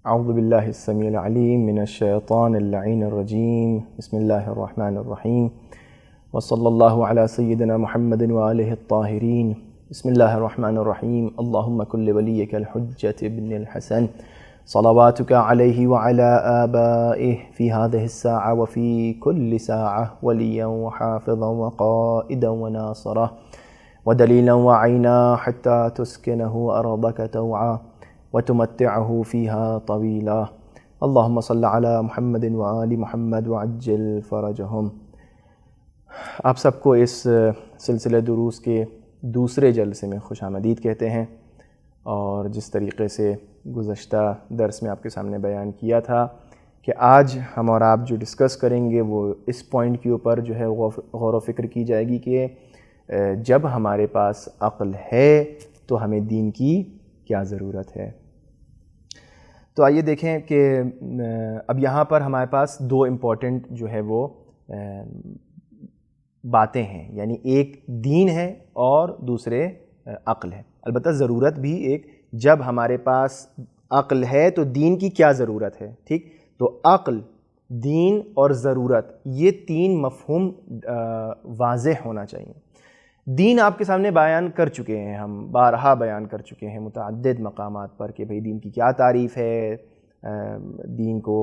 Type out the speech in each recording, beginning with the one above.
اعوذ باللہ السمیع العلیم من الشیطان اللعین الرجیم بسم اللہ الرحمن الرحیم وصلی اللہ علی سیدنا محمد وآلہ الطاہرین بسم اللہ الرحمن الرحیم اللہم کل ولیک الحجة ابن الحسن صلواتک علیہ وعلی آبائہ فی هذه الساعة وفی کل ساعة ولیا وحافظا وقائدا وناصرا ودلیلا وعینا حتی تسکنہ ارضک توعا وتمتعه فيها طويلا اللهم صل على محمد وآل محمد وعجل فرجهم۔ آپ سب کو اس سلسلہ دروس کے دوسرے جلسے میں خوش آمدید کہتے ہیں، اور جس طریقے سے گزشتہ درس میں آپ کے سامنے بیان کیا تھا کہ آج ہم اور آپ جو ڈسکس کریں گے وہ اس پوائنٹ کے اوپر جو ہے غور و فکر کی جائے گی کہ جب ہمارے پاس عقل ہے تو ہمیں دین کی کیا ضرورت ہے۔ تو آئیے دیکھیں کہ اب یہاں پر ہمارے پاس دو امپورٹنٹ جو ہے وہ باتیں ہیں، یعنی ایک دین ہے اور دوسرے عقل ہے۔ البتہ ضرورت بھی ایک، جب ہمارے پاس عقل ہے تو دین کی کیا ضرورت ہے، ٹھیک؟ تو عقل، دین اور ضرورت، یہ تین مفہوم واضح ہونا چاہیے۔ دین آپ کے سامنے بیان کر چکے ہیں، ہم بارہا بیان کر چکے ہیں متعدد مقامات پر کہ بھئی دین کی کیا تعریف ہے، دین کو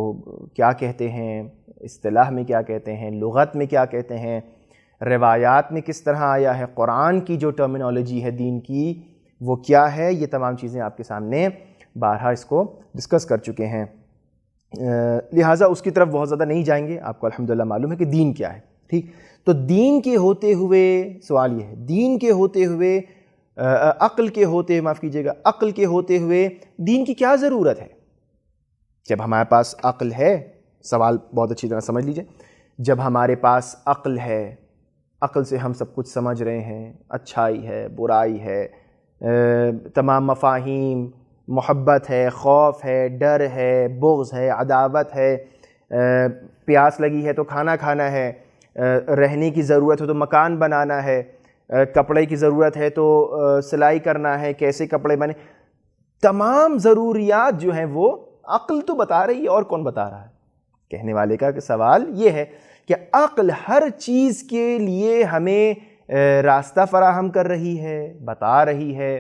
کیا کہتے ہیں، اصطلاح میں کیا کہتے ہیں، لغت میں کیا کہتے ہیں، روایات میں کس طرح آیا ہے، قرآن کی جو ٹرمینالوجی ہے دین کی وہ کیا ہے۔ یہ تمام چیزیں آپ کے سامنے بارہا اس کو ڈسکس کر چکے ہیں، لہٰذا اس کی طرف بہت زیادہ نہیں جائیں گے۔ آپ کو الحمدللہ معلوم ہے کہ دین کیا ہے، ٹھیک؟ تو دین کے ہوتے ہوئے سوال یہ ہے، دین کے ہوتے ہوئے عقل کے ہوتے، معاف کیجیے گا، عقل کے ہوتے ہوئے دین کی کیا ضرورت ہے؟ جب ہمارے پاس عقل ہے، سوال بہت اچھی طرح سمجھ لیجئے، جب ہمارے پاس عقل ہے، عقل سے ہم سب کچھ سمجھ رہے ہیں، اچھائی ہے، برائی ہے، تمام مفاہیم، محبت ہے، خوف ہے، ڈر ہے، بغض ہے، عداوت ہے، پیاس لگی ہے تو کھانا کھانا ہے، رہنے کی ضرورت ہے تو مکان بنانا ہے، کپڑے کی ضرورت ہے تو سلائی کرنا ہے، کیسے کپڑے بنے، تمام ضروریات جو ہیں وہ عقل تو بتا رہی ہے، اور کون بتا رہا ہے؟ کہنے والے کا سوال یہ ہے کہ عقل ہر چیز کے لیے ہمیں راستہ فراہم کر رہی ہے، بتا رہی ہے،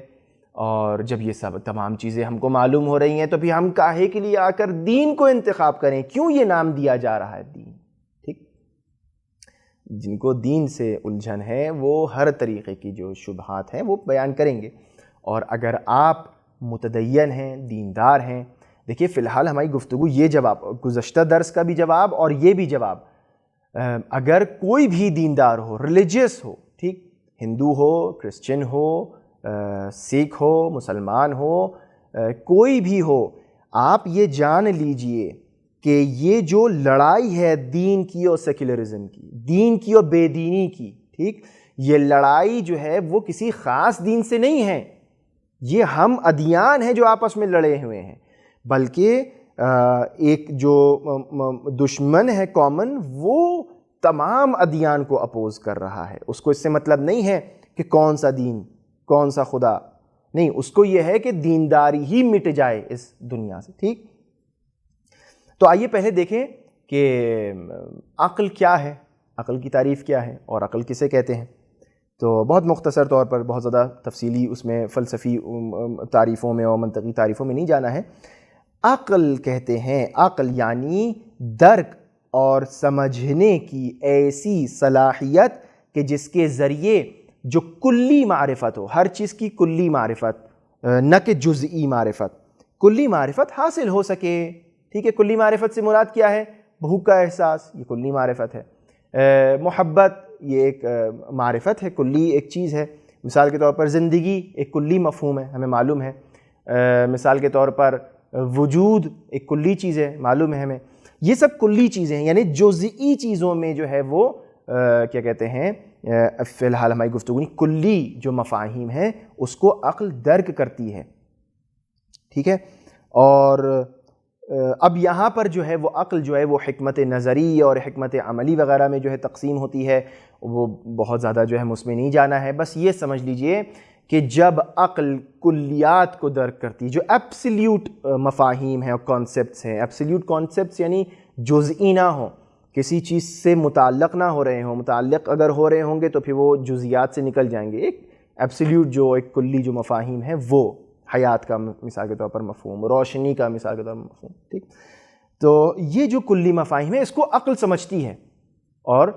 اور جب یہ سب تمام چیزیں ہم کو معلوم ہو رہی ہیں تو پھر ہم کاہے کے لیے آ کر دین کو انتخاب کریں؟ کیوں یہ نام دیا جا رہا ہے دین؟ جن کو دین سے الجھن ہے وہ ہر طریقے کی جو شبہات ہیں وہ بیان کریں گے، اور اگر آپ متدین ہیں، دیندار ہیں، دیکھیے فی الحال ہماری گفتگو یہ جواب، گزشتہ درس کا بھی جواب اور یہ بھی جواب، اگر کوئی بھی دیندار ہو، ریلیجیس ہو، ٹھیک، ہندو ہو، کرسچن ہو، سکھ ہو، مسلمان ہو، کوئی بھی ہو، آپ یہ جان لیجئے کہ یہ جو لڑائی ہے دین کی اور سیکولرزم کی، دین کی اور بے دینی کی، ٹھیک، یہ لڑائی جو ہے وہ کسی خاص دین سے نہیں ہے، یہ ہم ادیان ہیں جو آپس میں لڑے ہوئے ہیں، بلکہ ایک جو دشمن ہے کامن، وہ تمام ادیان کو اپوز کر رہا ہے۔ اس کو اس سے مطلب نہیں ہے کہ کون سا دین، کون سا خدا، نہیں، اس کو یہ ہے کہ دینداری ہی مٹ جائے اس دنیا سے، ٹھیک۔ تو آئیے پہلے دیکھیں کہ عقل کیا ہے، عقل کی تعریف کیا ہے، اور عقل کسے کہتے ہیں۔ تو بہت مختصر طور پر، بہت زیادہ تفصیلی اس میں فلسفی تعریفوں میں اور منطقی تعریفوں میں نہیں جانا ہے۔ عقل کہتے ہیں، عقل یعنی درک اور سمجھنے کی ایسی صلاحیت کہ جس کے ذریعے جو کلی معرفت ہو، ہر چیز کی کلی معرفت، نہ کہ جزئی معرفت، کلی معرفت حاصل ہو سکے، ٹھیک ہے۔ کلی معرفت سے مراد کیا ہے؟ بھوک کا احساس، یہ کلی معرفت ہے۔ محبت، یہ ایک معرفت ہے، کلی ایک چیز ہے۔ مثال کے طور پر زندگی ایک کلی مفہوم ہے، ہمیں معلوم ہے۔ مثال کے طور پر وجود ایک کلی چیز ہے، معلوم ہے ہمیں، یہ سب کلی چیزیں ہیں، یعنی جزئی چیزوں میں جو ہے وہ کیا کہتے ہیں، فی الحال ہماری گفتگو کلی جو مفاہیم ہیں اس کو عقل درک کرتی ہے، ٹھیک ہے۔ اور اب یہاں پر جو ہے وہ عقل جو ہے وہ حکمت نظری اور حکمت عملی وغیرہ میں جو ہے تقسیم ہوتی ہے، وہ بہت زیادہ جو ہے اس میں نہیں جانا ہے، بس یہ سمجھ لیجئے کہ جب عقل کلیات کو درک کرتی، جو ایبسلیوٹ مفاہیم ہیں اور کانسیپٹس ہیں، ایبسلیوٹ کانسیپٹس یعنی جزئی نہ ہوں، کسی چیز سے متعلق نہ ہو رہے ہوں، متعلق اگر ہو رہے ہوں گے تو پھر وہ جزیات سے نکل جائیں گے، ایک ایبسلیوٹ جو ایک کلی جو مفاہیم ہیں، وہ حیات کا مثال کے طور پر مفہوم، روشنی کا مثال کے طور پر مفہوم، ٹھیک۔ تو یہ جو کلی مفاہیم ہے اس کو عقل سمجھتی ہے، اور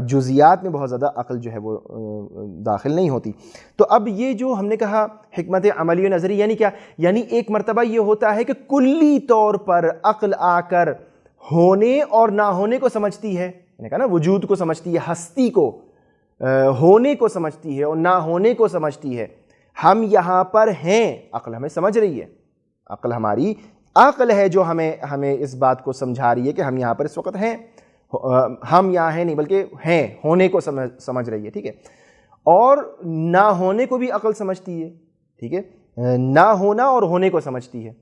جزیات میں بہت زیادہ عقل جو ہے وہ داخل نہیں ہوتی۔ تو اب یہ جو ہم نے کہا حکمت عملی و نظری یعنی کیا، یعنی ایک مرتبہ یہ ہوتا ہے کہ کلی طور پر عقل آ کر ہونے اور نہ ہونے کو سمجھتی ہے، میں نے کہا نا وجود کو سمجھتی ہے، ہستی کو، ہونے کو سمجھتی ہے اور نہ ہونے کو سمجھتی ہے۔ ہم یہاں پر ہیں، عقل ہمیں سمجھ رہی ہے، عقل ہماری عقل ہے جو ہمیں اس بات کو سمجھا رہی ہے کہ ہم یہاں پر اس وقت ہیں، ہم یہاں ہیں نہیں بلکہ ہیں، ہونے کو سمجھ رہی ہے، ٹھیک ہے۔ اور نہ ہونے کو بھی عقل سمجھتی ہے، ٹھیک ہے، نہ ہونا اور ہونے کو سمجھتی ہے۔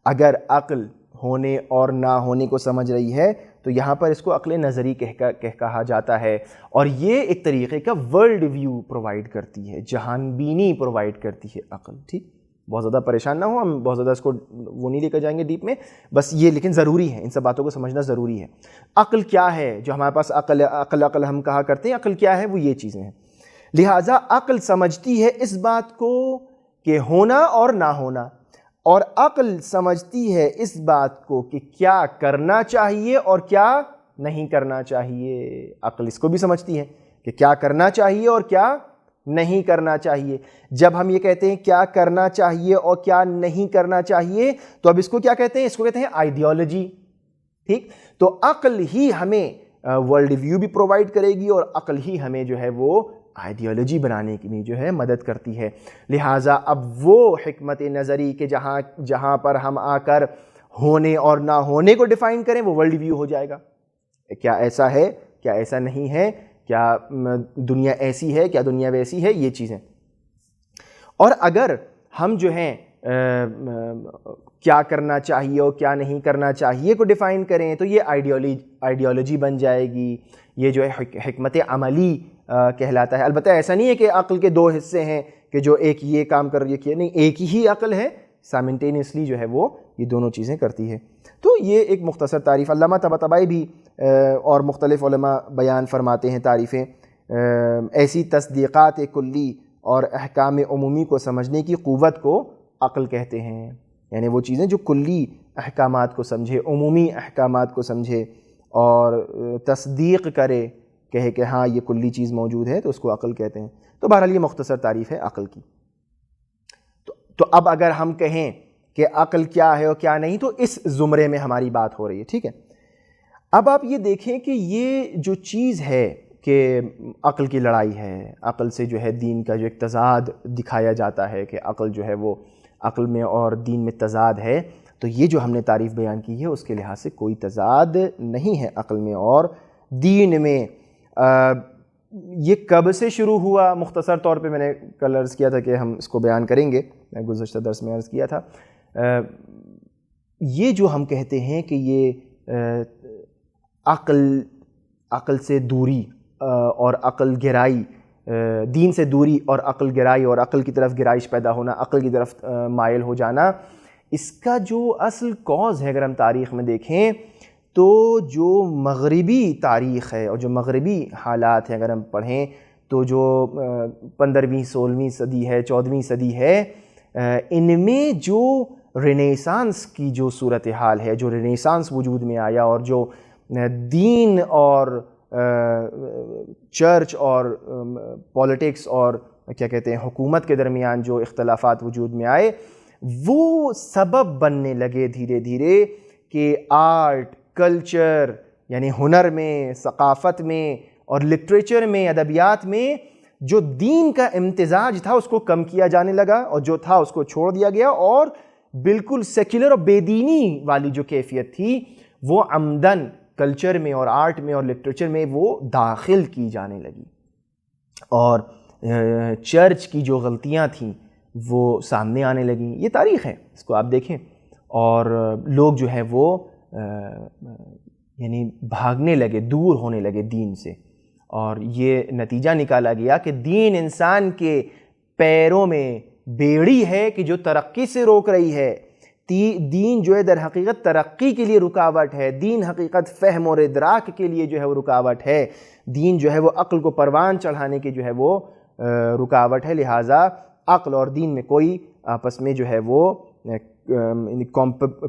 اگر عقل ہونے اور نہ ہونے کو سمجھ رہی ہے تو یہاں پر اس کو عقل نظری کہا جاتا ہے، اور یہ ایک طریقے کا ورلڈ ویو پرووائڈ کرتی ہے، جہان بینی پرووائڈ کرتی ہے عقل، ٹھیک۔ بہت زیادہ پریشان نہ ہو، ہم بہت زیادہ اس کو وہ نہیں لے کر جائیں گے ڈیپ میں، بس یہ لیکن ضروری ہے، ان سب باتوں کو سمجھنا ضروری ہے۔ عقل کیا ہے، جو ہمارے پاس عقل ہم کہا کرتے ہیں، عقل کیا ہے، وہ یہ چیزیں ہیں۔ لہٰذا عقل سمجھتی ہے اس بات کو کہ ہونا اور نہ ہونا، اور عقل سمجھتی ہے اس بات کو کہ کیا کرنا چاہیے اور کیا نہیں کرنا چاہیے۔ عقل اس کو بھی سمجھتی ہے کہ کیا کرنا چاہیے اور کیا نہیں کرنا چاہیے۔ جب ہم یہ کہتے ہیں کیا کرنا چاہیے اور کیا نہیں کرنا چاہیے تو اب اس کو کیا کہتے ہیں، اس کو کہتے ہیں آئیڈیالوجی، ٹھیک۔ تو عقل ہی ہمیں ورلڈ ویو بھی پرووائڈ کرے گی، اور عقل ہی ہمیں جو ہے وہ آئیڈیالوجی بنانے کی بھی جو ہے مدد کرتی ہے۔ لہٰذا اب وہ حکمت نظری کہ جہاں پر ہم آ کر ہونے اور نہ ہونے کو ڈیفائن کریں، وہ ورلڈ ویو ہو جائے گا۔ کیا ایسا ہے، کیا ایسا نہیں ہے، کیا دنیا ایسی ہے، کیا دنیا ویسی ہے، یہ چیزیں۔ اور اگر ہم جو ہیں کیا کرنا چاہیے اور کیا نہیں کرنا چاہیے کو ڈیفائن کریں تو یہ آئیڈیالوجی بن جائے گی، یہ جو ہے حکمت عملی کہلاتا ہے۔ البتہ ایسا نہیں ہے کہ عقل کے دو حصے ہیں کہ جو ایک یہ کام کر رہی ہے، کہ نہیں، ایک ہی عقل ہے، سائملٹینیسلی جو ہے وہ یہ دونوں چیزیں کرتی ہے۔ تو یہ ایک مختصر تعریف علامہ طباطبائی بھی اور مختلف علماء بیان فرماتے ہیں تعریفیں، ایسی تصدیقات کلی اور احکام عمومی کو سمجھنے کی قوت کو عقل کہتے ہیں، یعنی وہ چیزیں جو کلی احکامات کو سمجھے، عمومی احکامات کو سمجھے اور تصدیق کرے، کہے کہ ہاں یہ کلی چیز موجود ہے، تو اس کو عقل کہتے ہیں۔ تو بہرحال یہ مختصر تعریف ہے عقل کی۔ تو اب اگر ہم کہیں کہ عقل کیا ہے اور کیا نہیں، تو اس زمرے میں ہماری بات ہو رہی ہے، ٹھیک ہے۔ اب آپ یہ دیکھیں کہ یہ جو چیز ہے کہ عقل کی لڑائی ہے، عقل سے جو ہے دین کا جو ایک تضاد دکھایا جاتا ہے کہ عقل جو ہے وہ عقل میں اور دین میں تضاد ہے، تو یہ جو ہم نے تعریف بیان کی ہے اس کے لحاظ سے کوئی تضاد نہیں ہے عقل میں اور دین میں۔ یہ کب سے شروع ہوا، مختصر طور پہ میں نے کل عرض کیا تھا کہ ہم اس کو بیان کریں گے، میں گزشتہ درس میں عرض کیا تھا۔ یہ جو ہم کہتے ہیں کہ یہ عقل سے دوری اور عقل گرائی، دین سے دوری اور عقل گرائی اور عقل کی طرف گرائش پیدا ہونا، عقل کی طرف مائل ہو جانا، اس کا جو اصل کاز ہے اگر ہم تاریخ میں دیکھیں تو جو مغربی تاریخ ہے اور جو مغربی حالات ہیں اگر ہم پڑھیں تو جو 15ویں 16ویں صدی ہے، 14ویں صدی ہے، ان میں جو رینیسانس کی جو صورتحال ہے، جو رینیسانس وجود میں آیا اور جو دین اور چرچ اور پولیٹکس اور کیا کہتے ہیں حکومت کے درمیان جو اختلافات وجود میں آئے، وہ سبب بننے لگے دھیرے دھیرے کہ آرٹ، کلچر یعنی ہنر میں، ثقافت میں اور لٹریچر میں، ادبیات میں جو دین کا امتزاج تھا اس کو کم کیا جانے لگا، اور جو تھا اس کو چھوڑ دیا گیا، اور بالکل سیکولر اور بے دینی والی جو کیفیت تھی وہ عمدن کلچر میں اور آرٹ میں اور لٹریچر میں وہ داخل کی جانے لگی، اور چرچ کی جو غلطیاں تھیں وہ سامنے آنے لگیں. یہ تاریخ ہے، اس کو آپ دیکھیں. اور لوگ جو ہے وہ یعنی بھاگنے لگے، دور ہونے لگے دین سے، اور یہ نتیجہ نکالا گیا کہ دین انسان کے پیروں میں بیڑی ہے کہ جو ترقی سے روک رہی ہے. دین جو ہے در حقیقت ترقی کے لیے رکاوٹ ہے، دین حقیقت فہم اور ادراک کے لیے جو ہے وہ رکاوٹ ہے، دین جو ہے وہ عقل کو پروان چڑھانے کی جو ہے وہ رکاوٹ ہے. لہٰذا عقل اور دین میں کوئی آپس میں جو ہے وہ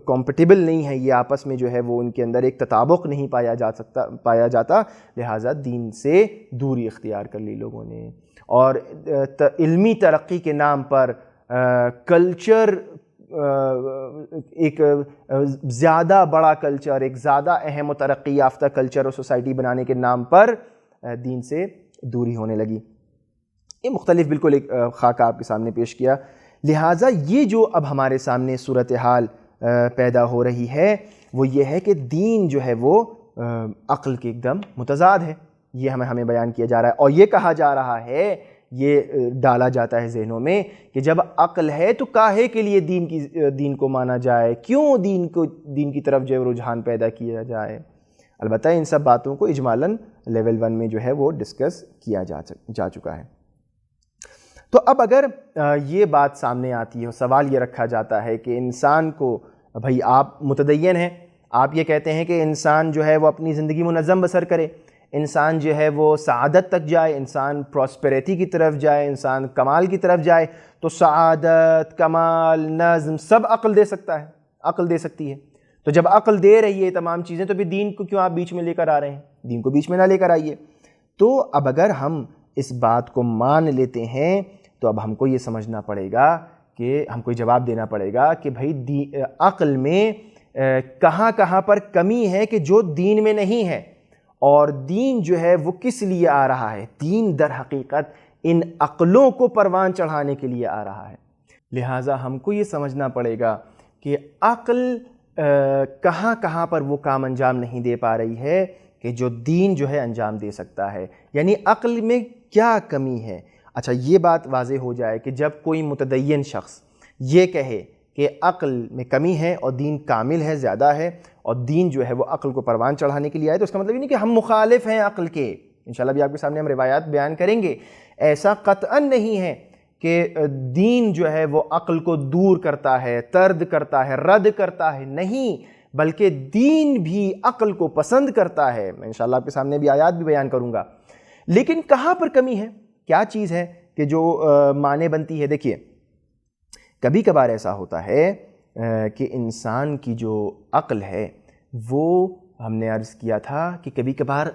کمپیٹیبل نہیں ہے، یہ آپس میں جو ہے وہ ان کے اندر ایک تطابق نہیں پایا جاتا. لہٰذا دین سے دوری اختیار کر لی لوگوں نے، اور علمی ترقی کے نام پر کلچر، ایک زیادہ بڑا کلچر، ایک زیادہ اہم و ترقی یافتہ کلچر اور سوسائٹی بنانے کے نام پر دین سے دوری ہونے لگی. یہ مختلف بالکل ایک خاکہ آپ کے سامنے پیش کیا. لہٰذا یہ جو اب ہمارے سامنے صورتحال پیدا ہو رہی ہے وہ یہ ہے کہ دین جو ہے وہ عقل کے ایک دم متضاد ہے. یہ ہمیں بیان کیا جا رہا ہے، اور یہ کہا جا رہا ہے، یہ ڈالا جاتا ہے ذہنوں میں کہ جب عقل ہے تو کاہے کے لیے دین کو مانا جائے، کیوں دین کی طرف جو رجحان پیدا کیا جائے. البتہ ان سب باتوں کو اجمالاً لیول 1 میں جو ہے وہ ڈسکس کیا جا چکا ہے. تو اب اگر یہ بات سامنے آتی ہے، سوال یہ رکھا جاتا ہے کہ انسان کو، بھائی آپ متدین ہیں، آپ یہ کہتے ہیں کہ انسان جو ہے وہ اپنی زندگی منظم بسر کرے، انسان جو ہے وہ سعادت تک جائے، انسان پراسپیریٹی کی طرف جائے، انسان کمال کی طرف جائے، تو سعادت، کمال، نظم سب عقل دے سکتا ہے، عقل دے سکتی ہے. تو جب عقل دے رہی ہے تمام چیزیں، تو پھر دین کو کیوں آپ بیچ میں لے کر آ رہے ہیں؟ دین کو بیچ میں نہ لے کر آئیے. تو اب اگر ہم اس بات کو مان لیتے ہیں تو اب ہم کو یہ سمجھنا پڑے گا کہ ہم کو جواب دینا پڑے گا کہ بھائی عقل میں کہاں پر کمی ہے کہ جو دین میں نہیں ہے، اور دین جو ہے وہ کس لیے آ رہا ہے؟ دین در حقیقت ان عقلوں کو پروان چڑھانے کے لیے آ رہا ہے. لہٰذا ہم کو یہ سمجھنا پڑے گا کہ عقل کہاں پر وہ کام انجام نہیں دے پا رہی ہے کہ جو دین جو ہے انجام دے سکتا ہے، یعنی عقل میں کیا کمی ہے. اچھا، یہ بات واضح ہو جائے کہ جب کوئی متدین شخص یہ کہے کہ عقل میں کمی ہے اور دین کامل ہے، زیادہ ہے، اور دین جو ہے وہ عقل کو پروان چڑھانے کے لیے آئے، تو اس کا مطلب یہ نہیں کہ ہم مخالف ہیں عقل کے. انشاءاللہ بھی آپ کے سامنے ہم روایات بیان کریں گے. ایسا قطعاً نہیں ہے کہ دین جو ہے وہ عقل کو دور کرتا ہے، طرد کرتا ہے، رد کرتا ہے. نہیں، بلکہ دین بھی عقل کو پسند کرتا ہے. میں انشاءاللہ آپ کے سامنے بھی آیات بھی بیان کروں گا. لیکن کہاں پر کمی ہے؟ کیا چیز ہے کہ جو معنی بنتی ہے؟ دیکھیے، کبھی کبھار ایسا ہوتا ہے کہ انسان کی جو عقل ہے وہ، ہم نے عرض کیا تھا کہ کبھی کبھار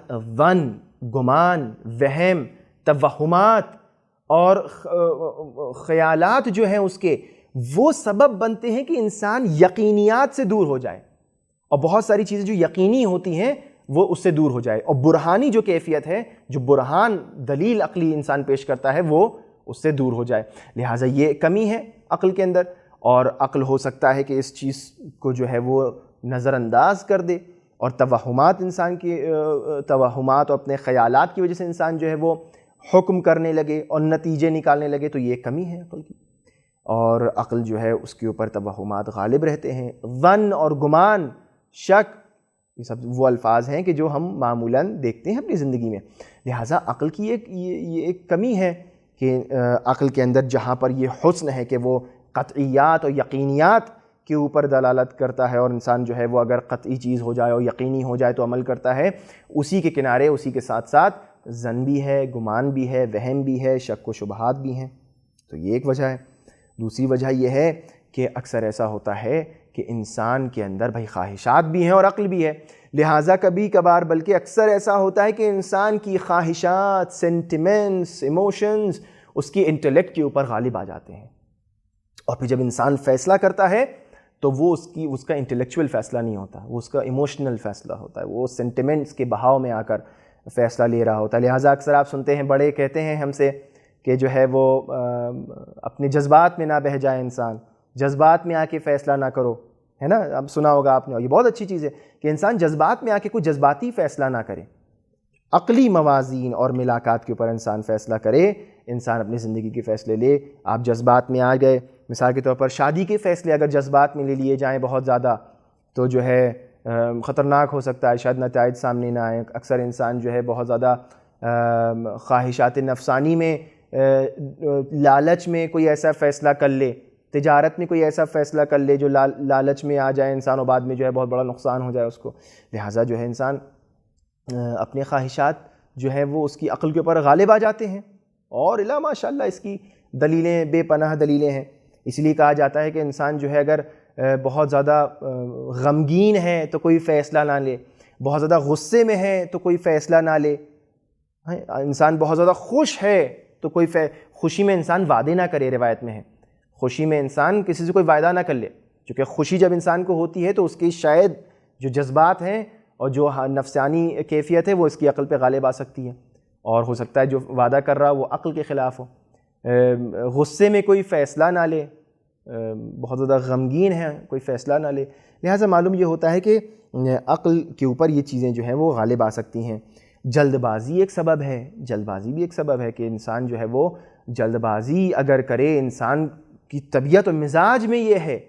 گمان، وہم، توہمات اور خیالات جو ہیں اس کے، وہ سبب بنتے ہیں کہ انسان یقینیات سے دور ہو جائے، اور بہت ساری چیزیں جو یقینی ہوتی ہیں وہ اس سے دور ہو جائے. اور برہانی جو کیفیت ہے، جو برہان دلیل عقلی انسان پیش کرتا ہے، وہ اس سے دور ہو جائے. لہٰذا یہ کمی ہے عقل کے اندر، اور عقل ہو سکتا ہے کہ اس چیز کو جو ہے وہ نظر انداز کر دے، اور توہمات، انسان کے توہمات اور اپنے خیالات کی وجہ سے انسان جو ہے وہ حکم کرنے لگے اور نتیجے نکالنے لگے. تو یہ کمی ہے عقل کی، اور عقل جو ہے اس کے اوپر توہمات غالب رہتے ہیں. ظن اور گمان، شک، یہ سب وہ الفاظ ہیں کہ جو ہم معمولاً دیکھتے ہیں اپنی زندگی میں. لہٰذا عقل کی یہ ایک کمی ہے کہ عقل کے اندر جہاں پر یہ حسن ہے کہ وہ قطعیات اور یقینیات کے اوپر دلالت کرتا ہے، اور انسان جو ہے وہ اگر قطعی چیز ہو جائے اور یقینی ہو جائے تو عمل کرتا ہے، اسی کے کنارے، اسی کے ساتھ ساتھ ظن بھی ہے، گمان بھی ہے، وہم بھی ہے، شک و شبہات بھی ہیں. تو یہ ایک وجہ ہے. دوسری وجہ یہ ہے کہ اکثر ایسا ہوتا ہے کہ انسان کے اندر بھائی خواہشات بھی ہیں اور عقل بھی ہے. لہٰذا کبھی کبھار، بلکہ اکثر ایسا ہوتا ہے کہ انسان کی خواہشات، سینٹیمنٹس، ایموشنز اس کی انٹلیکٹ کے اوپر غالب آ جاتے ہیں، اور پھر جب انسان فیصلہ کرتا ہے تو وہ اس کا انٹلیکچوئل فیصلہ نہیں ہوتا، وہ اس کا ایموشنل فیصلہ ہوتا ہے، وہ سینٹیمنٹس کے بہاؤ میں آ کر فیصلہ لے رہا ہوتا ہے. لہٰذا اکثر آپ سنتے ہیں، بڑے کہتے ہیں ہم سے کہ جو ہے وہ اپنے جذبات میں نہ بہہ جائے انسان، جذبات میں آ کے فیصلہ نہ کرو، ہے نا، اب سنا ہوگا آپ نے، یہ بہت اچھی چیز ہے کہ انسان جذبات میں آ کے کوئی جذباتی فیصلہ نہ کرے، عقلی موازین اور ملاقات کے اوپر انسان فیصلہ کرے، انسان اپنی زندگی کے فیصلے لے۔ آپ جذبات میں آ گئے، مثال کے طور پر شادی کے فیصلے اگر جذبات میں لے لیے جائیں بہت زیادہ تو جو ہے خطرناک ہو سکتا ہے، شاید نتائج سامنے نہ آئیں۔ اکثر انسان جو ہے بہت زیادہ خواہشات نفسانی میں، لالچ میں کوئی ایسا فیصلہ کر لے، تجارت میں کوئی ایسا فیصلہ کر لے جو لالچ میں آ جائے انسان، و بعد میں جو ہے بہت بڑا نقصان ہو جائے اس کو۔ لہٰذا جو ہے انسان اپنے خواہشات جو ہے وہ اس کی عقل کے اوپر غالب آ جاتے ہیں، اور الا ماشاء اللہ اس کی دلیلیں بے پناہ دلیلیں ہیں۔ اس لیے کہا جاتا ہے کہ انسان جو ہے اگر بہت زیادہ غمگین ہے تو کوئی فیصلہ نہ لے، بہت زیادہ غصے میں ہے تو کوئی فیصلہ نہ لے، انسان بہت زیادہ خوش ہے تو کوئی خوشی میں انسان وعدے نہ کرے، روایت میں ہے خوشی میں انسان کسی سے کوئی وعدہ نہ کر لے، کیونکہ خوشی جب انسان کو ہوتی ہے تو اس کی شاید جو جذبات ہیں اور جو نفسانی کیفیت ہے وہ اس کی عقل پہ غالب آ سکتی ہے، اور ہو سکتا ہے جو وعدہ کر رہا وہ عقل کے خلاف ہو۔ غصے میں کوئی فیصلہ نہ لے، بہت زیادہ غمگین ہے کوئی فیصلہ نہ لے، لہٰذا معلوم یہ ہوتا ہے کہ عقل کے اوپر یہ چیزیں جو ہیں وہ غالب آ سکتی ہیں۔ جلد بازی ایک سبب ہے، جلد بازی بھی ایک سبب ہے کہ انسان جو ہے وہ جلد بازی اگر کرے، انسان کی طبیعت و مزاج میں یہ ہے،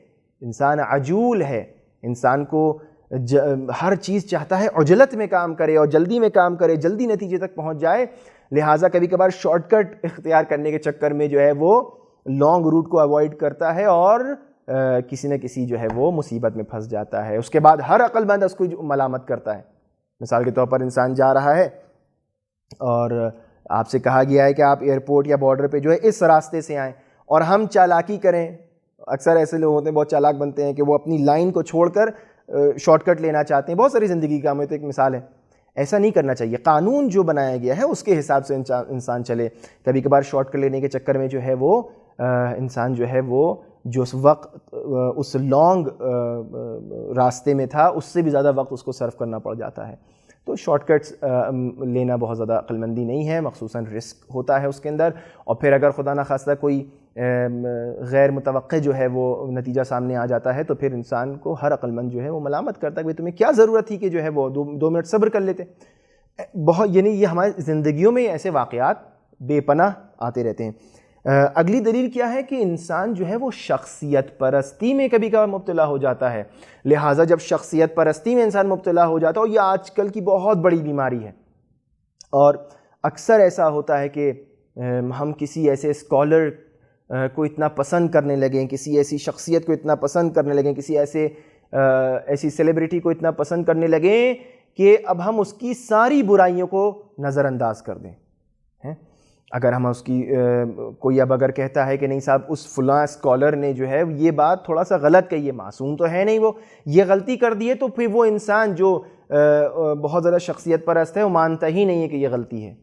انسان عجول ہے، انسان کو ہر چیز چاہتا ہے عجلت میں کام کرے اور جلدی میں کام کرے، جلدی نتیجے تک پہنچ جائے، لہٰذا کبھی کبھار شارٹ کٹ اختیار کرنے کے چکر میں جو ہے وہ لانگ روٹ کو اوائڈ کرتا ہے اور کسی نہ کسی جو ہے وہ مصیبت میں پھنس جاتا ہے۔ اس کے بعد ہر عقل مند اس کو ملامت کرتا ہے۔ مثال کے طور پر انسان جا رہا ہے اور آپ سے کہا گیا ہے کہ آپ ایئرپورٹ یا بارڈر پہ جو ہے اس راستے سے آئیں، اور ہم چالاکی کریں، اکثر ایسے لوگ ہوتے ہیں بہت چالاک بنتے ہیں کہ وہ اپنی لائن کو چھوڑ کر شارٹ کٹ لینا چاہتے ہیں، بہت ساری زندگی کا، میں تو ایک مثال ہے۔ ایسا نہیں کرنا چاہیے، قانون جو بنایا گیا ہے اس کے حساب سے انسان چلے۔ کبھی کبھار شارٹ کٹ لینے کے چکر میں جو ہے وہ انسان جو ہے وہ جو اس وقت اس لانگ راستے میں تھا اس سے بھی زیادہ وقت اس کو صرف کرنا پڑ جاتا ہے۔ تو شارٹ کٹس لینا بہت زیادہ عقلمندی نہیں ہے، مخصوصاً رسک ہوتا ہے اس کے اندر، اور پھر اگر خدا نخواستہ کوئی غیر متوقع جو ہے وہ نتیجہ سامنے آ جاتا ہے تو پھر انسان کو ہر عقلمند جو ہے وہ ملامت کرتا ہے کہ تمہیں کیا ضرورت تھی کہ جو ہے وہ 2 منٹ صبر کر لیتے۔ بہت یعنی یہ ہماری زندگیوں میں ایسے واقعات بے پناہ آتے رہتے ہیں۔ اگلی دلیل کیا ہے کہ انسان جو ہے وہ شخصیت پرستی میں کبھی کبھار مبتلا ہو جاتا ہے، لہٰذا جب شخصیت پرستی میں انسان مبتلا ہو جاتا ہے، اور یہ آج کل کی بہت بڑی بیماری ہے، اور اکثر ایسا ہوتا ہے کہ ہم کسی ایسے اسکالر کو اتنا پسند کرنے لگیں، کسی ایسی شخصیت کو اتنا پسند کرنے لگیں، کسی ایسی سیلیبریٹی کو اتنا پسند کرنے لگیں کہ اب ہم اس کی ساری برائیوں کو نظر انداز کر دیں۔ اگر ہم اس کی کوئی اب اگر کہتا ہے کہ نہیں صاحب اس فلاں اسکالر نے جو ہے یہ بات تھوڑا سا غلط کہی ہے، معصوم تو ہے نہیں، وہ یہ غلطی کر دی ہے، تو پھر وہ انسان جو بہت زیادہ شخصیت پرست ہے وہ مانتا ہی نہیں ہے کہ یہ غلطی ہے۔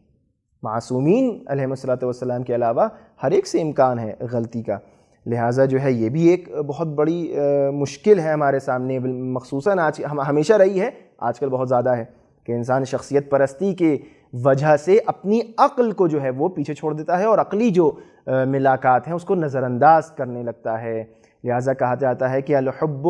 معصومین علیہ الصلوۃ والسلام کے علاوہ ہر ایک سے امکان ہے غلطی کا، لہٰذا جو ہے یہ بھی ایک بہت بڑی مشکل ہے ہمارے سامنے، مخصوصاً آج ہمیشہ رہی ہے، آج کل بہت زیادہ ہے کہ انسان شخصیت پرستی کے وجہ سے اپنی عقل کو جو ہے وہ پیچھے چھوڑ دیتا ہے اور عقلی جو ملاقات ہیں اس کو نظر انداز کرنے لگتا ہے۔ لہٰذا کہا جاتا ہے کہ الحب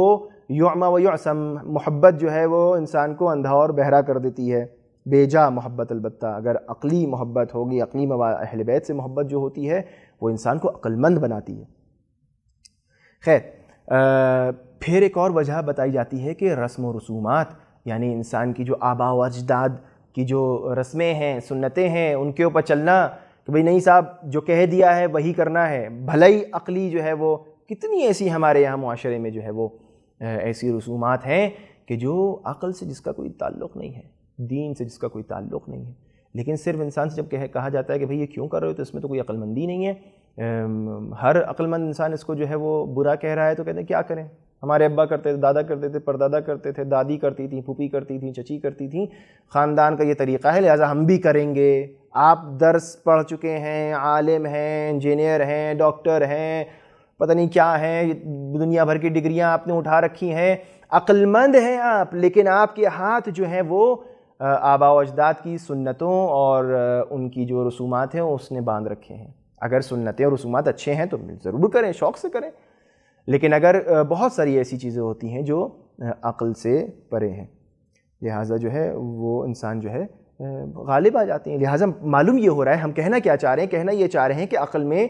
یعمی و یعصم، محبت جو ہے وہ انسان کو اندھا اور بہرا کر دیتی ہے، بے جا محبت البتہ اگر عقلی محبت ہوگی، عقلی اہل بیت سے محبت جو ہوتی ہے وہ انسان کو عقل مند بناتی ہے۔ خیر، پھر ایک اور وجہ بتائی جاتی ہے کہ رسم و رسومات، یعنی انسان کی جو آباء و اجداد کی جو رسمیں ہیں، سنتیں ہیں، ان کے اوپر چلنا کہ بھئی نہیں صاحب جو کہہ دیا ہے وہی کرنا ہے، بھلائی عقلی جو ہے وہ کتنی ایسی ہمارے یہاں معاشرے میں جو ہے وہ ایسی رسومات ہیں کہ جو عقل سے جس کا کوئی تعلق نہیں ہے، دین سے جس کا کوئی تعلق نہیں ہے، لیکن صرف انسان سے جب کہا جاتا ہے کہ بھئی یہ کیوں کر رہے ہو تو اس میں تو کوئی عقل مندی نہیں ہے، ہر عقل مند انسان اس کو جو ہے وہ برا کہہ رہا ہے تو کہتے ہیں کیا کریں، ہمارے ابا کرتے تھے، دادا کرتے تھے، پردادا کرتے تھے، دادی کرتی تھیں، پھوپھی کرتی تھیں، چچی کرتی تھیں، خاندان کا یہ طریقہ ہے لہٰذا ہم بھی کریں گے۔ آپ درس پڑھ چکے ہیں، عالم ہیں، انجینئر ہیں، ڈاکٹر ہیں، پتہ نہیں کیا ہیں، دنیا بھر کی ڈگریاں آپ نے اٹھا رکھی ہیں، عقل مند ہیں آپ، لیکن آپ کے ہاتھ جو ہیں وہ آباء و اجداد کی سنتوں اور ان کی جو رسومات ہیں اس نے باندھ رکھے ہیں۔ اگر سنتیں اور رسومات اچھے ہیں تو ضرور کریں، شوق سے کریں، لیکن اگر بہت ساری ایسی چیزیں ہوتی ہیں جو عقل سے پرے ہیں، لہٰذا جو ہے وہ انسان جو ہے غالب آ جاتے ہیں۔ لہٰذا معلوم یہ ہو رہا ہے ہم کہنا کیا چاہ رہے ہیں، کہنا یہ چاہ رہے ہیں کہ عقل میں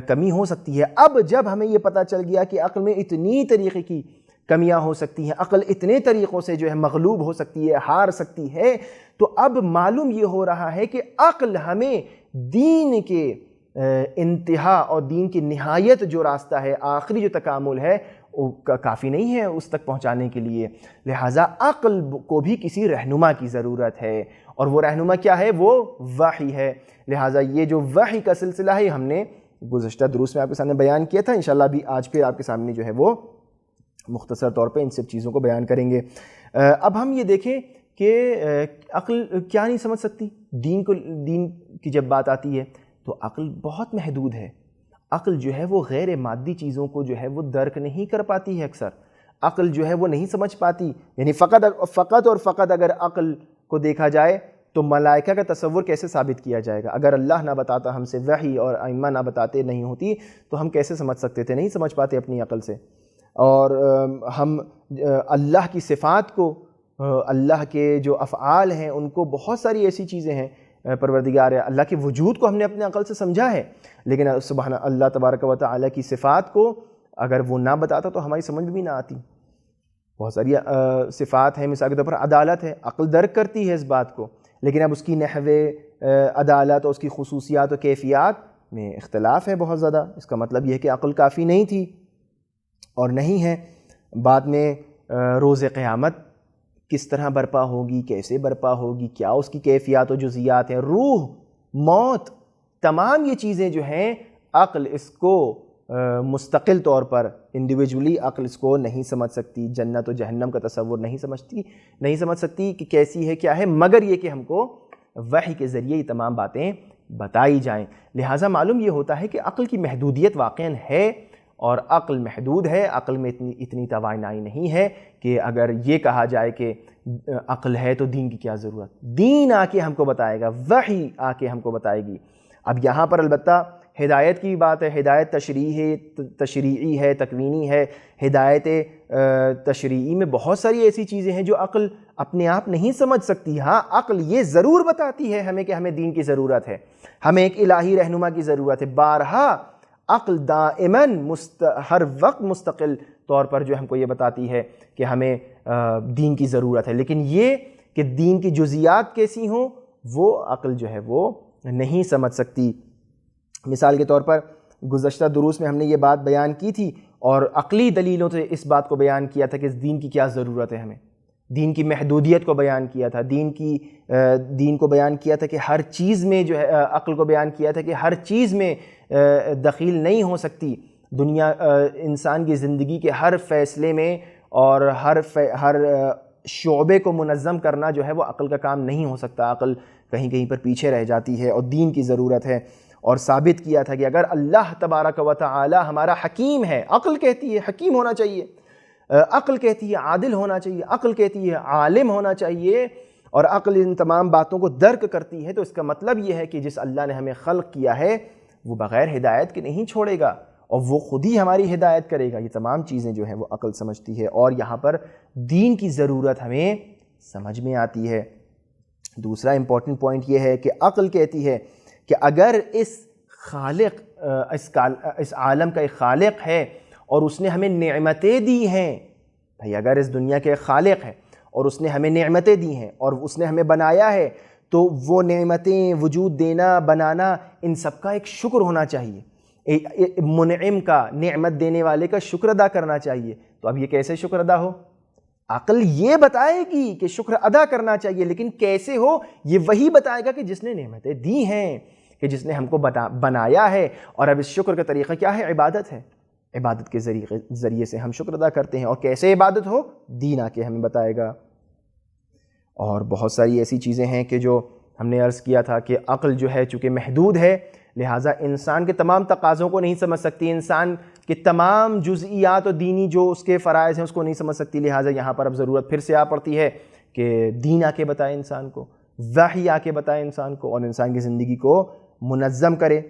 کمی ہو سکتی ہے۔ اب جب ہمیں یہ پتہ چل گیا کہ عقل میں اتنی طریقے کی کمیاں ہو سکتی ہیں، عقل اتنے طریقوں سے جو ہے مغلوب ہو سکتی ہے، ہار سکتی ہے، تو اب معلوم یہ ہو رہا ہے کہ عقل ہمیں دین کے انتہا اور دین کی نہایت جو راستہ ہے، آخری جو تکامل ہے، کافی نہیں ہے اس تک پہنچانے کے لیے۔ لہٰذا عقل کو بھی کسی رہنما کی ضرورت ہے، اور وہ رہنما کیا ہے؟ وہ وحی ہے۔ لہٰذا یہ جو وحی کا سلسلہ ہے ہم نے گزشتہ دروس میں آپ کے سامنے بیان کیا تھا، انشاءاللہ بھی آج پھر آپ کے سامنے جو ہے وہ مختصر طور پہ ان سب چیزوں کو بیان کریں گے۔ اب ہم یہ دیکھیں کہ عقل کیا نہیں سمجھ سکتی؟ دین کی جب بات آتی ہے تو عقل بہت محدود ہے۔ عقل جو ہے وہ غیر مادی چیزوں کو جو ہے وہ درک نہیں کر پاتی ہے، اکثر عقل جو ہے وہ نہیں سمجھ پاتی۔ یعنی فقط اور فقط اگر عقل کو دیکھا جائے تو ملائکہ کا تصور کیسے ثابت کیا جائے گا؟ اگر اللہ نہ بتاتا ہم سے، وحی اور ائمہ نہ بتاتے نہیں ہوتی تو ہم کیسے سمجھ سکتے تھے؟ نہیں سمجھ پاتے اپنی عقل سے۔ اور ہم اللہ کی صفات کو، اللہ کے جو افعال ہیں ان کو، بہت ساری ایسی چیزیں ہیں پروردگار اللہ کے وجود کو ہم نے اپنے عقل سے سمجھا ہے، لیکن سبحان اللہ تبارک و تعالیٰ کی صفات کو اگر وہ نہ بتاتا تو ہماری سمجھ میں بھی نہ آتی۔ بہت ساری صفات ہیں، مثال کے طور پر عدالت ہے، عقل درک کرتی ہے اس بات کو، لیکن اب اس کی نحوِ عدالت اور اس کی خصوصیات و کیفیات میں اختلاف ہے بہت زیادہ۔ اس کا مطلب یہ ہے کہ عقل کافی نہیں تھی اور نہیں ہے۔ بعد میں روز قیامت کس طرح برپا ہوگی، کیسے برپا ہوگی، کیا اس کی کیفیات و جزیات ہیں، روح، موت، تمام یہ چیزیں جو ہیں عقل اس کو مستقل طور پر انڈیویجولی عقل اس کو نہیں سمجھ سکتی۔ جنت و جہنم کا تصور نہیں سمجھ سکتی کہ کیسی ہے، کیا ہے، مگر یہ کہ ہم کو وحی کے ذریعے یہ تمام باتیں بتائی جائیں۔ لہٰذا معلوم یہ ہوتا ہے کہ عقل کی محدودیت واقعاً ہے، اور عقل محدود ہے، عقل میں اتنی توانائی نہیں ہے کہ اگر یہ کہا جائے کہ عقل ہے تو دین کی کیا ضرورت؟ دین آ کے ہم کو بتائے گا، وحی آ کے ہم کو بتائے گی۔ اب یہاں پر البتہ ہدایت کی بات ہے، ہدایت تشریعی ہے، تکوینی ہے۔ ہدایت تشریعی میں بہت ساری ایسی چیزیں ہیں جو عقل اپنے آپ نہیں سمجھ سکتی۔ ہاں عقل یہ ضرور بتاتی ہے ہمیں کہ ہمیں دین کی ضرورت ہے، ہمیں ایک الہی رہنما کی ضرورت ہے۔ بارہا عقل دائماً ہر وقت مستقل طور پر جو ہم کو یہ بتاتی ہے کہ ہمیں دین کی ضرورت ہے، لیکن یہ کہ دین کی جزیات کیسی ہوں وہ عقل جو ہے وہ نہیں سمجھ سکتی۔ مثال کے طور پر گزشتہ دروس میں ہم نے یہ بات بیان کی تھی اور عقلی دلیلوں سے اس بات کو بیان کیا تھا کہ اس دین کی کیا ضرورت ہے، ہمیں دین کی محدودیت کو بیان کیا تھا، دین کو بیان کیا تھا کہ ہر چیز میں جو ہے، عقل کو بیان کیا تھا کہ ہر چیز میں دخیل نہیں ہو سکتی دنیا، انسان کی زندگی کے ہر فیصلے میں اور ہر شعبے کو منظم کرنا جو ہے وہ عقل کا کام نہیں ہو سکتا، عقل کہیں کہیں پر پیچھے رہ جاتی ہے اور دین کی ضرورت ہے۔ اور ثابت کیا تھا کہ اگر اللہ تبارک و تعالی ہمارا حکیم ہے، عقل کہتی ہے حکیم ہونا چاہیے، عقل کہتی ہے عادل ہونا چاہیے، عقل کہتی ہے عالم ہونا چاہیے، اور عقل ان تمام باتوں کو درک کرتی ہے، تو اس کا مطلب یہ ہے کہ جس اللہ نے ہمیں خلق کیا ہے وہ بغیر ہدایت کے نہیں چھوڑے گا، اور وہ خود ہی ہماری ہدایت کرے گا۔ یہ تمام چیزیں جو ہیں وہ عقل سمجھتی ہے، اور یہاں پر دین کی ضرورت ہمیں سمجھ میں آتی ہے۔ دوسرا امپورٹنٹ پوائنٹ یہ ہے کہ عقل کہتی ہے کہ اگر اس عالم کا ایک خالق ہے اور اس نے ہمیں نعمتیں دی ہیں، بھائی اگر اس دنیا کے ایک خالق ہے اور اس نے ہمیں نعمتیں دی ہیں اور اس نے ہمیں بنایا ہے، تو وہ نعمتیں، وجود دینا، بنانا، ان سب کا ایک شکر ہونا چاہیے، منعم کا، نعمت دینے والے کا شکر ادا کرنا چاہیے۔ تو اب یہ کیسے شکر ادا ہو؟ عقل یہ بتائے گی کہ شکر ادا کرنا چاہیے، لیکن کیسے ہو یہ وہی بتائے گا کہ جس نے نعمتیں دی ہیں، کہ جس نے ہم کو بنایا ہے۔ اور اب اس شکر کا طریقہ کیا ہے؟ عبادت ہے۔ عبادت کے ذریعے سے ہم شکر ادا کرتے ہیں، اور کیسے عبادت ہو دین آ کے ہمیں بتائے گا۔ اور بہت ساری ایسی چیزیں ہیں کہ جو ہم نے عرض کیا تھا کہ عقل جو ہے چونکہ محدود ہے، لہٰذا انسان کے تمام تقاضوں کو نہیں سمجھ سکتی، انسان کے تمام جزئیات و دینی جو اس کے فرائض ہیں اس کو نہیں سمجھ سکتی۔ لہٰذا یہاں پر اب ضرورت پھر سے آ پڑتی ہے کہ دین آ کے بتائے انسان کو، وحی آ کے بتائے انسان کو، اور انسان کی زندگی کو منظم کرے۔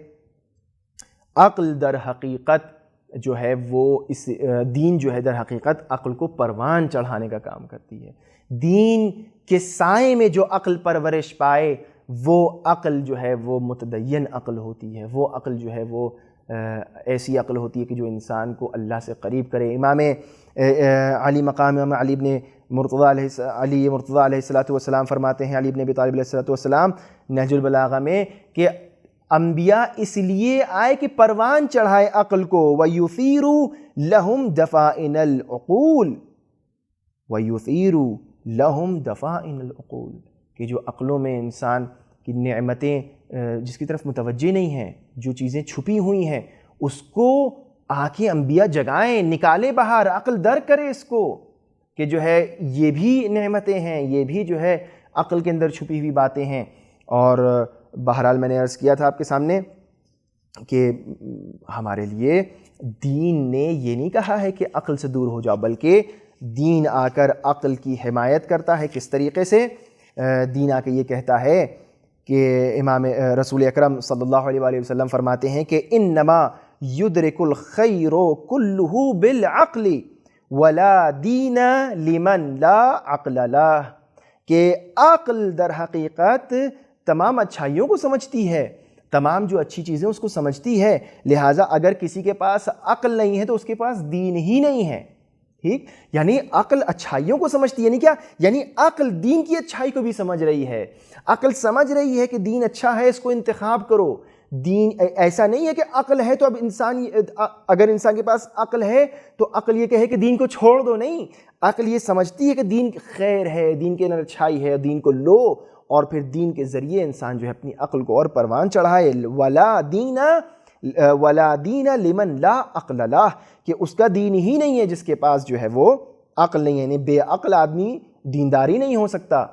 عقل در حقیقت جو ہے وہ اس دین جو ہے در حقیقت عقل کو پروان چڑھانے کا کام کرتی ہے۔ دین کے سائے میں جو عقل پرورش پائے وہ عقل جو ہے وہ متدین عقل ہوتی ہے، وہ عقل جو ہے وہ ایسی عقل ہوتی ہے کہ جو انسان کو اللہ سے قریب کرے۔ امام علی مقام امام علی ابن مرتضیٰ علیہ الصلوۃ والسلام فرماتے ہیں، علی ابن ابی طالب علیہ الصلوۃ والسلام نہج البلاغہ میں، کہ انبیاء اس لیے آئے کہ پروان چڑھائے عقل کو، وَيُثِيرُ لَهُمْ دَفَائِنَ الْعُقُولِ وَيُثِيرُ لَهُمْ دَفَائِنَ الْعُقُولِ، کہ جو عقلوں میں انسان کی نعمتیں جس کی طرف متوجہ نہیں ہیں، جو چیزیں چھپی ہوئی ہیں، اس کو آ کے انبیاء جگائیں، نکالے باہر، عقل در کرے اس کو کہ جو ہے یہ بھی نعمتیں ہیں، یہ بھی جو ہے عقل کے اندر چھپی ہوئی باتیں ہیں۔ اور بہرحال میں نے عرض کیا تھا آپ کے سامنے کہ ہمارے لیے دین نے یہ نہیں کہا ہے کہ عقل سے دور ہو جاؤ، بلکہ دین آ کر عقل کی حمایت کرتا ہے۔ کس طریقے سے؟ دین آ کے یہ کہتا ہے کہ امام رسول اکرم صلی اللہ علیہ وآلہ وسلم فرماتے ہیں کہ انما یدرک الخیر کلہ بالعقل ولا دین لمن لا عقل لہ، کہ عقل در حقیقت تمام اچھائیوں کو سمجھتی ہے، تمام جو اچھی چیزیں اس کو سمجھتی ہے، لہٰذا اگر کسی کے پاس عقل نہیں ہے تو اس کے پاس دین ہی نہیں ہے۔ ٹھیک، یعنی عقل اچھائیوں کو سمجھتی ہے، یعنی کیا؟ یعنی عقل دین کی اچھائی کو بھی سمجھ رہی ہے، عقل سمجھ رہی ہے کہ دین اچھا ہے، اس کو انتخاب کرو۔ دین ایسا نہیں ہے کہ عقل ہے تو اب اگر انسان کے پاس عقل ہے تو عقل یہ کہے کہ دین کو چھوڑ دو، نہیں، عقل یہ سمجھتی ہے کہ دین خیر ہے، دین کے اندر اچھائی ہے، دین کو لو، اور پھر دین کے ذریعے انسان جو ہے اپنی عقل کو اور پروان چڑھائے۔ وَلَا دِينَ لِمَنْ لَا عَقْلَ لَهُ، کہ اس کا دین ہی نہیں ہے جس کے پاس جو ہے وہ عقل نہیں ہے، یعنی بے عقل آدمی دینداری نہیں ہو سکتا،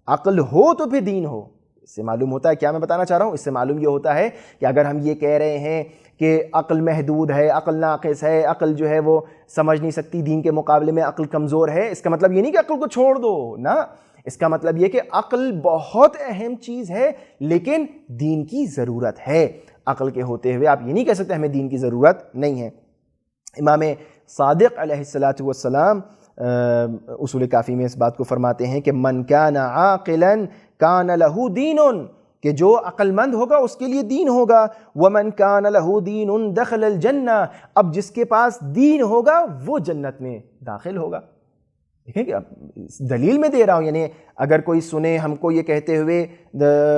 عقل ہو تو پھر دین ہو۔ اس سے معلوم ہوتا ہے کیا میں بتانا چاہ رہا ہوں؟ اس سے معلوم یہ ہوتا ہے کہ اگر ہم یہ کہہ رہے ہیں کہ عقل محدود ہے، عقل ناقص ہے، عقل جو ہے وہ سمجھ نہیں سکتی، دین کے مقابلے میں عقل کمزور ہے، اس کا مطلب یہ نہیں کہ عقل کو چھوڑ دو، نا، اس کا مطلب یہ کہ عقل بہت اہم چیز ہے لیکن دین کی ضرورت ہے۔ عقل کے ہوتے ہوئے آپ یہ نہیں کہہ سکتے ہمیں دین کی ضرورت نہیں ہے۔ امام صادق علیہ الصلوۃ والسلام اصول کافی میں اس بات کو فرماتے ہیں کہ من کان عاقلا کان لہ دین، کہ جو عقل مند ہوگا اس کے لیے دین ہوگا، ومن کان لہ دین دخل الجنہ، اب جس کے پاس دین ہوگا وہ جنت میں داخل ہوگا۔ دیکھیں کہ دلیل میں دے رہا ہوں، یعنی اگر کوئی سنے ہم کو یہ کہتے ہوئے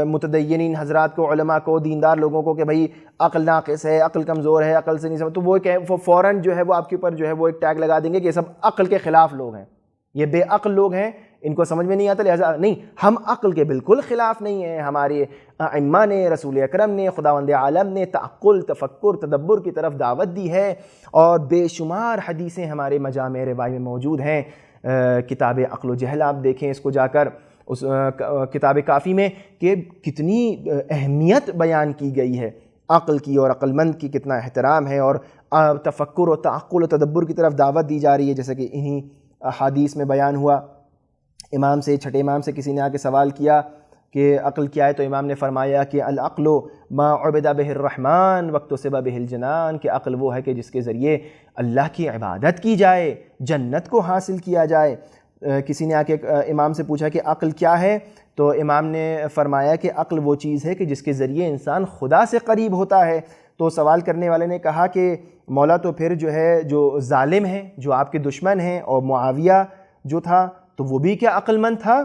متدینین حضرات کو، علماء کو، دیندار لوگوں کو کہ بھئی عقل ناقص ہے، عقل کمزور ہے، عقل سے نہیں سمجھ، تو وہ فوراً جو ہے وہ آپ کے اوپر جو ہے وہ ایک ٹیگ لگا دیں گے کہ یہ سب عقل کے خلاف لوگ ہیں، یہ بے عقل لوگ ہیں، ان کو سمجھ میں نہیں آتا، لہٰذا نہیں، ہم عقل کے بالکل خلاف نہیں ہیں۔ ہمارے ائمہ نے، رسول اکرم نے، خداوند عالم نے تعقل، تفکر، تدبر کی طرف دعوت دی ہے، اور بے شمار حدیثیں ہمارے مجامع روای میں موجود ہیں۔ کتاب عقل و جہل آپ دیکھیں اس کو جا کر، اس کتاب کافی میں کہ کتنی اہمیت بیان کی گئی ہے عقل کی، اور عقل مند کی کتنا احترام ہے، اور تفکر و تعقل و تدبر کی طرف دعوت دی جا رہی ہے، جیسے کہ انہی حدیث میں بیان ہوا۔ امام سے، چھٹے امام سے کسی نے آ کے سوال کیا کہ عقل کیا ہے، تو امام نے فرمایا کہ العقل ما عبد بہ الرحمن واکتسب بہ الجنان، کہ عقل وہ ہے کہ جس کے ذریعے اللہ کی عبادت کی جائے، جنت کو حاصل کیا جائے۔ کسی نے آ کے امام سے پوچھا کہ عقل کیا ہے، تو امام نے فرمایا کہ عقل وہ چیز ہے کہ جس کے ذریعے انسان خدا سے قریب ہوتا ہے۔ تو سوال کرنے والے نے کہا کہ مولا تو پھر جو ہے جو ظالم ہیں، جو آپ کے دشمن ہیں، اور معاویہ جو تھا تو وہ بھی کیا عقل مند تھا؟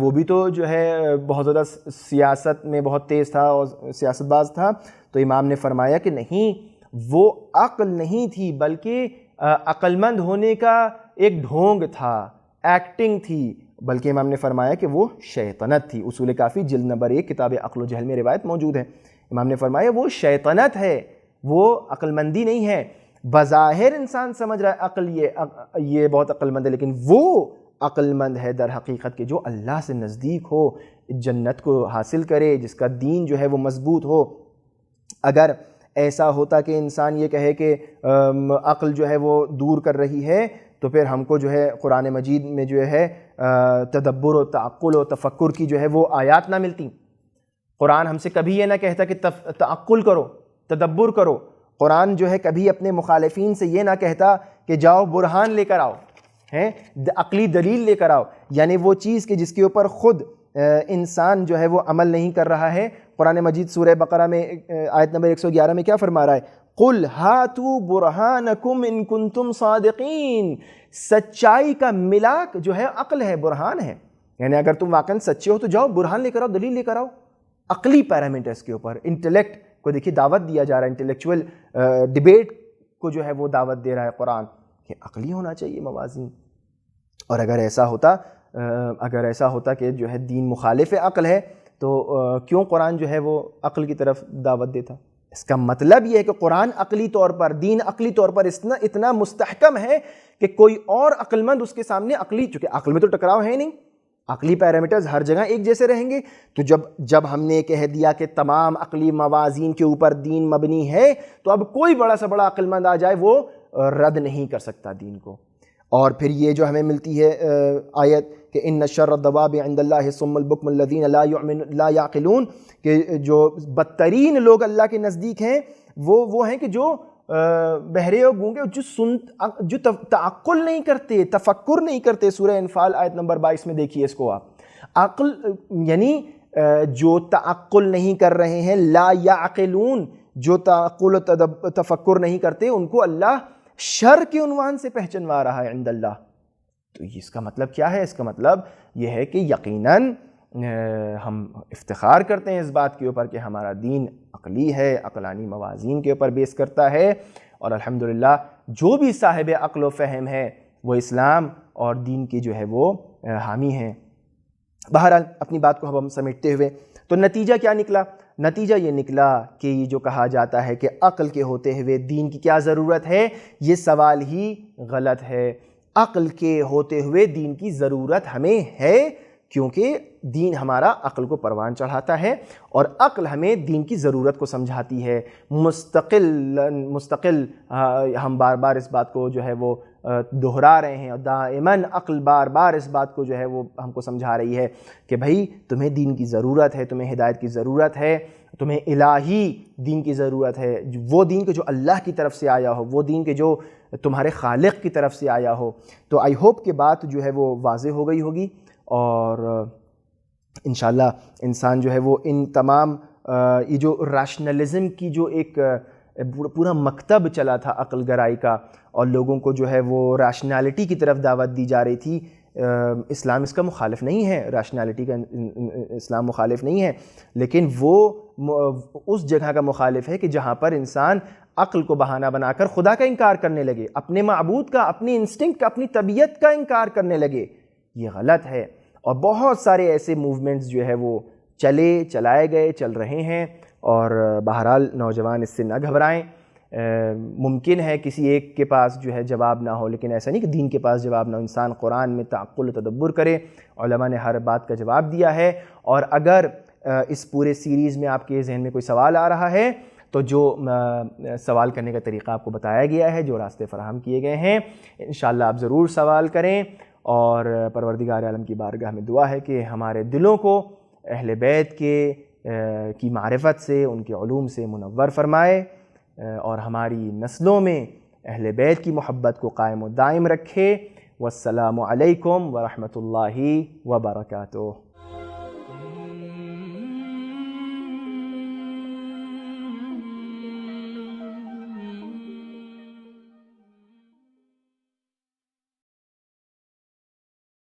وہ بھی تو جو ہے بہت زیادہ سیاست میں بہت تیز تھا اور سیاست باز تھا۔ تو امام نے فرمایا کہ نہیں، وہ عقل نہیں تھی، بلکہ عقل مند ہونے کا ایک ڈھونگ تھا، ایکٹنگ تھی، بلکہ امام نے فرمایا کہ وہ شیطنت تھی۔ اصول کافی جلد نمبر 1 کتاب عقل و جہل میں روایت موجود ہے۔ امام نے فرمایا وہ شیطنت ہے، وہ عقل مندی نہیں ہے۔ بظاہر انسان سمجھ رہا ہے عقل یہ بہت عقل مند ہے، لیکن وہ عقل مند ہے در حقیقت کہ جو اللہ سے نزدیک ہو، جنت کو حاصل کرے، جس کا دین جو ہے وہ مضبوط ہو۔ اگر ایسا ہوتا کہ انسان یہ کہے کہ عقل جو ہے وہ دور کر رہی ہے، تو پھر ہم کو جو ہے قرآن مجید میں جو ہے تدبر و تعقل و تفکر کی جو ہے وہ آیات نہ ملتی۔ قرآن ہم سے کبھی یہ نہ کہتا کہ تعقل کرو، تدبر کرو، قرآن جو ہے کبھی اپنے مخالفین سے یہ نہ کہتا کہ جاؤ برہان لے کر آؤ، ہیں عقلی دلیل لے کر آؤ، یعنی وہ چیز کہ جس کے اوپر خود انسان جو ہے وہ عمل نہیں کر رہا ہے۔ قرآن مجید سورہ بقرہ میں آیت نمبر 111 میں کیا فرما رہا ہے؟ قُلْ هَاتُوا بُرْهَانَكُمْ إِن كُنتُمْ صَادِقِينَ۔ سچائی کا ملاک جو ہے عقل ہے، برہان ہے، یعنی اگر تم واقعاً سچے ہو تو جاؤ برہان لے کر آؤ، دلیل لے کر آؤ۔ عقلی پیرامیٹرز کے اوپر انٹلیکٹ کو دیکھیے دعوت دیا جا رہا ہے، انٹلیکچوئل ڈیبیٹ کو جو ہے وہ دعوت دے رہا ہے قرآن کہ عقلی ہونا چاہیے موازین۔ اور اگر ایسا ہوتا کہ جو ہے دین مخالف عقل ہے تو کیوں قرآن جو ہے وہ عقل کی طرف دعوت دیتا؟ اس کا مطلب یہ ہے کہ قرآن عقلی طور پر، دین عقلی طور پر اتنا مستحکم ہے کہ کوئی اور عقل مند اس کے سامنے عقلی، چونکہ عقل میں تو ٹکراؤ ہے نہیں، عقلی پیرامیٹرز ہر جگہ ایک جیسے رہیں گے، تو جب ہم نے کہہ دیا کہ تمام عقلی موازین کے اوپر دین مبنی ہے تو اب کوئی بڑا سے بڑا عقل مند آ جائے وہ رد نہیں کر سکتا دین کو۔ اور پھر یہ جو ہمیں ملتی ہے آیت کہ ان شر الدواب عند اللہ الصم البکم الذین لا یعقلون، کہ جو بدترین لوگ اللہ کے نزدیک ہیں وہ ہیں کہ جو بہرے اور گونگے، جو تعقل نہیں کرتے، تفکر نہیں کرتے۔ سورہ انفال آیت نمبر 22 میں دیکھیے اس کو آپ، عقل یعنی جو تعقل نہیں کر رہے ہیں، لا یعقلون، جو تعقل و تفکر نہیں کرتے، ان کو اللہ شر کے عنوان سے پہچنوا رہا ہے عند اللہ۔ تو اس کا مطلب کیا ہے؟ اس کا مطلب یہ ہے کہ یقیناً ہم افتخار کرتے ہیں اس بات کے اوپر کہ ہمارا دین عقلی ہے، عقلانی موازین کے اوپر بیس کرتا ہے، اور الحمدللہ جو بھی صاحب عقل و فہم ہے وہ اسلام اور دین کی جو ہے وہ حامی ہیں۔ بہرحال اپنی بات کو ہم سمیٹتے ہوئے تو نتیجہ کیا نکلا؟ نتیجہ یہ نکلا کہ یہ جو کہا جاتا ہے کہ عقل کے ہوتے ہوئے دین کی کیا ضرورت ہے، یہ سوال ہی غلط ہے۔ عقل کے ہوتے ہوئے دین کی ضرورت ہمیں ہے، کیونکہ دین ہمارا عقل کو پروان چڑھاتا ہے اور عقل ہمیں دین کی ضرورت کو سمجھاتی ہے۔ مستقل ہم بار بار اس بات کو جو ہے وہ دہرا رہے ہیں، اور دائماً عقل بار بار اس بات کو جو ہے وہ ہم کو سمجھا رہی ہے کہ بھائی تمہیں دین کی ضرورت ہے، تمہیں ہدایت کی ضرورت ہے، تمہیں الہی دین کی ضرورت ہے، وہ دین کہ جو اللہ کی طرف سے آیا ہو، وہ دین کہ جو تمہارے خالق کی طرف سے آیا ہو۔ تو آئی ہوپ کہ بات جو ہے وہ واضح ہو گئی ہوگی، اور انشاءاللہ انسان جو ہے وہ ان تمام یہ جو ریشنلزم کی جو ایک پورا مکتب چلا تھا عقل گرائی کا، اور لوگوں کو جو ہے وہ ریشنالٹی کی طرف دعوت دی جا رہی تھی، اسلام اس کا مخالف نہیں ہے، ریشنالٹی کا اسلام مخالف نہیں ہے، لیکن وہ اس جگہ کا مخالف ہے کہ جہاں پر انسان عقل کو بہانہ بنا کر خدا کا انکار کرنے لگے، اپنے معبود کا، اپنی انسٹنکٹ کا، اپنی طبیعت کا انکار کرنے لگے۔ یہ غلط ہے، اور بہت سارے ایسے موومنٹس جو ہے وہ چلائے گئے، چل رہے ہیں، اور بہرحال نوجوان اس سے نہ گھبرائیں۔ ممکن ہے کسی ایک کے پاس جو ہے جواب نہ ہو، لیکن ایسا نہیں کہ دین کے پاس جواب نہ ہو۔ انسان قرآن میں تعقل و تدبر کرے، علماء نے ہر بات کا جواب دیا ہے، اور اگر اس پورے سیریز میں آپ کے ذہن میں کوئی سوال آ رہا ہے تو جو سوال کرنے کا طریقہ آپ کو بتایا گیا ہے، جو راستے فراہم کیے گئے ہیں، انشاءاللہ آپ ضرور سوال کریں، اور پروردگار عالم کی بارگاہ میں دعا ہے کہ ہمارے دلوں کو اہل بیت کی معرفت سے، ان کے علوم سے منور فرمائے، اور ہماری نسلوں میں اہل بیت کی محبت کو قائم و دائم رکھے۔ والسلام علیکم ورحمۃ اللہ وبرکاتہ۔